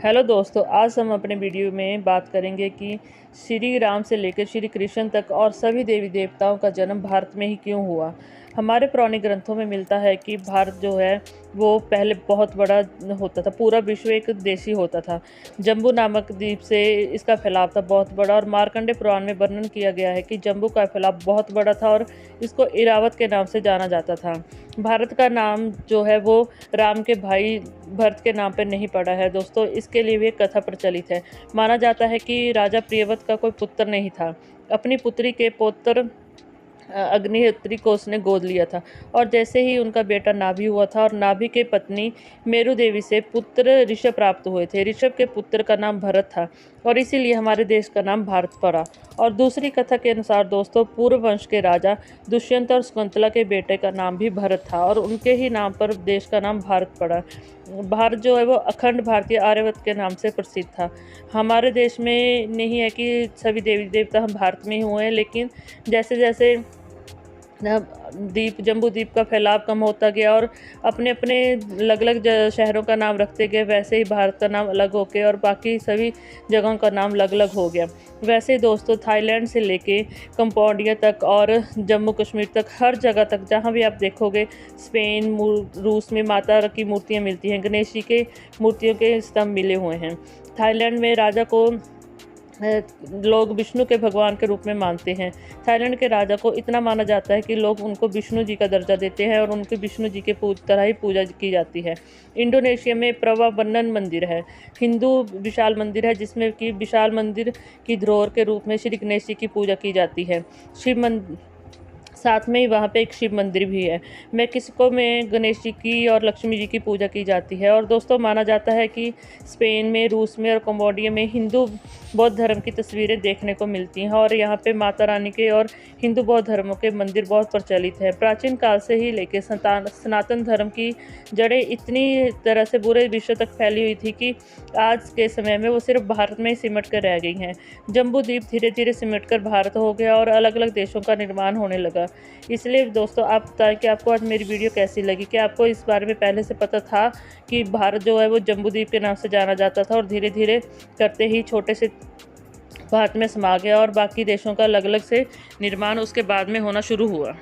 Hello दोस्तों, आज हम अपने वीडियो में बात करेंगे कि श्री राम से लेकर श्री कृष्ण तक और सभी देवी देवताओं का जन्म भारत में ही क्यों हुआ। हमारे पुराने ग्रंथों में मिलता है कि भारत जो है वो पहले बहुत बड़ा होता था, पूरा विश्व एक देश ही होता था। जम्बू नामक द्वीप से इसका फैलाव था बहुत बड़ा, और मार्कंडे पुराण में वर्णन किया गया है कि जम्बू का फैलाव बहुत बड़ा था और इसको इरावत के नाम से जाना जाता था। भारत का नाम जो है वो राम के भाई भरत के नाम पर नहीं पड़ा है दोस्तों। इसके लिए भी एक कथा प्रचलित है। माना जाता है कि राजा प्रियव्रत का कोई पुत्र नहीं था। अपनी पुत्री के पौत्र अग्निहोत्री को उसने गोद लिया था, और जैसे ही उनका बेटा नाभि हुआ था और नाभि के पत्नी मेरु देवी से पुत्र ऋषभ प्राप्त हुए थे। ऋषभ के पुत्र का नाम भरत था और इसीलिए हमारे देश का नाम भारत पड़ा। और दूसरी कथा के अनुसार दोस्तों, पूर्व वंश के राजा दुष्यंत और शकुंतला के बेटे का नाम भी भरत था और उनके ही नाम पर देश का नाम भारत पड़ा। भारत जो है वो अखंड भारतीय आर्यवत के नाम से प्रसिद्ध था। हमारे देश में नहीं है कि सभी देवी देवता हम भारत में ही हुए हैं, लेकिन जैसे जैसे जम्बू द्वीप का फैलाव कम होता गया और अपने अपने अलग अलग शहरों का नाम रखते गए, वैसे ही भारत का नाम अलग हो गया और बाकी सभी जगहों का नाम अलग अलग हो गया। वैसे ही दोस्तों, थाईलैंड से लेके कंबोडिया तक और जम्मू कश्मीर तक, हर जगह तक जहाँ भी आप देखोगे, स्पेन, रूस में माता की मूर्तियाँ मिलती हैं, गणेश जी के मूर्तियों के स्तंभ मिले हुए हैं। थाईलैंड में राजा को लोग विष्णु के भगवान के रूप में मानते हैं। थाईलैंड के राजा को इतना माना जाता है कि लोग उनको विष्णु जी का दर्जा देते हैं और उनके विष्णु जी के तरह ही पूजा की जाती है। इंडोनेशिया में प्रवाबन्नन मंदिर है, हिंदू विशाल मंदिर है, जिसमें कि विशाल मंदिर की धरोहर के रूप में श्री गणेश जी की पूजा की जाती है। साथ में ही वहाँ पे एक शिव मंदिर भी है। मेक्सिको में गणेश जी की और लक्ष्मी जी की पूजा की जाती है। और दोस्तों, माना जाता है कि स्पेन में, रूस में और कंबोडिया में हिंदू बौद्ध धर्म की तस्वीरें देखने को मिलती हैं और यहाँ पे माता रानी के और हिंदू बौद्ध धर्मों के मंदिर बहुत प्रचलित है। प्राचीन काल से ही लेकर सनातन धर्म की जड़ें इतनी तरह से पूरे विश्व तक फैली हुई थी कि आज के समय में वो सिर्फ भारत में ही सिमट कर रह गई हैं। जम्बू द्वीप धीरे धीरे सिमट कर भारत हो गया और अलग अलग देशों का निर्माण होने लगा। इसलिए दोस्तों, आप बताएं कि आपको आज मेरी वीडियो कैसी लगी। क्या आपको इस बारे में पहले से पता था कि भारत जो है वो जम्बूद्वीप के नाम से जाना जाता था और धीरे धीरे करते ही छोटे से भारत में समा गया और बाकी देशों का अलग अलग से निर्माण उसके बाद में होना शुरू हुआ।